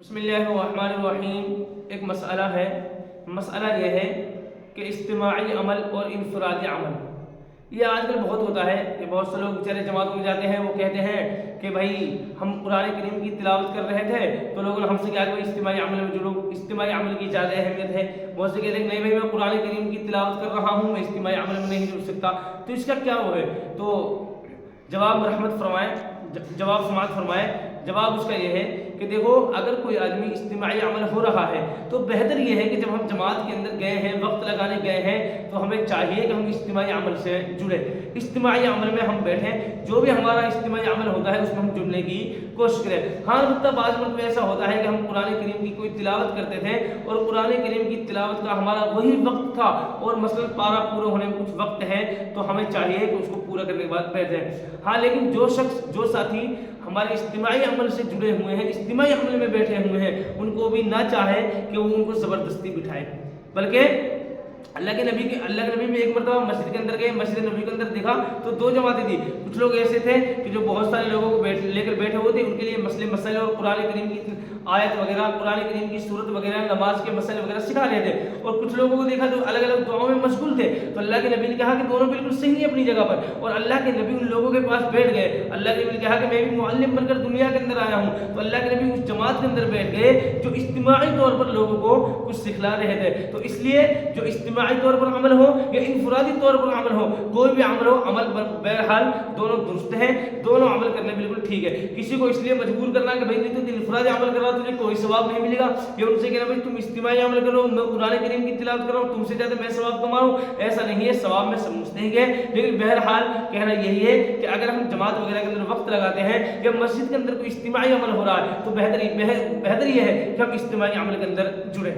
بسم اللہ الرحمن الرحیم۔ ایک مسئلہ ہے، مسئلہ یہ ہے کہ اجتماعی عمل اور انفرادی عمل یہ آج کل بہت ہوتا ہے کہ بہت سے لوگ بیچارے جماعتوں میں جاتے ہیں، وہ کہتے ہیں کہ بھائی ہم قرآن کریم کی تلاوت کر رہے تھے تو لوگوں نے ہم سے کہا کہ اجتماعی عمل میں جڑو، اجتماعی عمل کی زیادہ اہمیت ہے۔ بہت سے کہتے ہیں کہ نہیں بھائی میں قرآن کریم کی تلاوت کر رہا ہوں، میں اجتماعی عمل میں نہیں جڑ سکتا، تو اس کا کیا وہ ہے؟ تو جواب مرحمت فرمائے، جواب سماعت فرمائے۔ جواب اس کا یہ ہے کہ دیکھو، اگر کوئی آدمی اجتماعی عمل ہو رہا ہے تو بہتر یہ ہے کہ جب ہم جماعت کے اندر گئے ہیں، وقت لگانے گئے ہیں، تو ہمیں چاہیے کہ ہم اجتماعی عمل سے جڑیں، اجتماعی عمل میں ہم بیٹھیں، جو بھی ہمارا اجتماعی عمل ہوتا ہے اس میں ہم جڑنے کی کوشش کریں۔ ہاں البتہ بعض مرتبہ ایسا ہوتا ہے کہ ہم قرآن کریم کی کوئی تلاوت کرتے تھے اور قرآن کریم کی تلاوت کا ہمارا وہی وقت تھا اور مثلا پارا پورا ہونے میں کچھ وقت ہے، تو ہمیں چاہیے کہ اس کو پورا کرنے کے بعد بیٹھیں۔ ہاں لیکن جو شخص، جو ساتھی ہمارے اجتماعی عمل سے جڑے ہوئے ہیں، اجتماعی عمل میں بیٹھے ہوئے ہیں، ان کو بھی نہ چاہے کہ وہ ان کو زبردستی بٹھائے، بلکہ اللہ کے نبی میں ایک مرتبہ مسجد کے اندر گئے، مسجد نبی کے اندر دیکھا تو دو جماعتیں تھی۔ کچھ لوگ ایسے تھے کہ جو بہت سارے لوگوں کو لے کر بیٹھے ہوئے تھے، ان کے لیے مسئلے اور قرآن کریم کی آیت وغیرہ، قرآن کریم کی صورت وغیرہ، نماز کے مسئلے وغیرہ سکھا رہے تھے، اور کچھ لوگوں کو دیکھا جو الگ الگ دعاؤں میں مشغول تھے۔ تو اللہ کے نبی نے کہا کہ دونوں بالکل صحیح ہیں اپنی جگہ پر، اور اللہ کے نبی ان لوگوں کے پاس بیٹھ گئے۔ اللہ کے نبی نے کہا کہ میں بھی معلم بن کر دنیا کے اندر آیا ہوں، تو اللہ کے نبی اس جماعت کے اندر بیٹھ گئے جو اجتماعی طور پر لوگوں کو کچھ سکھلا رہے تھے۔ تو اس لیے جو اجتماعی طور پر عمل ہو یا انفرادی طور پر عمل ہو، کوئی بھی عمل ہو، عمل بہرحال دونوں درست ہیں، دونوں عمل کرنے بالکل ٹھیک ہے۔ کسی کو اس لیے مجبور کرنا کہ بھائی نہیں تو انفرادی عمل کر رہا تجھے کوئی ثواب نہیں ملے گا، یا ان سے کہنا بھائی تم اجتماعی عمل کرو، میں قرآن کریم کی تلاوت کر رہا ہوں، تم سے زیادہ میں ثواب کماؤں، ایسا نہیں ہے، ثواب میں سب مستحق ہے۔ لیکن بہرحال کہنا یہی ہے کہ اگر ہم جماعت وغیرہ کے اندر وقت لگاتے ہیں یا مسجد کے اندر کوئی اجتماعی عمل ہو رہا ہے تو بہتر یہ ہے کہ ہم اجتماعی عمل کے اندر جڑیں۔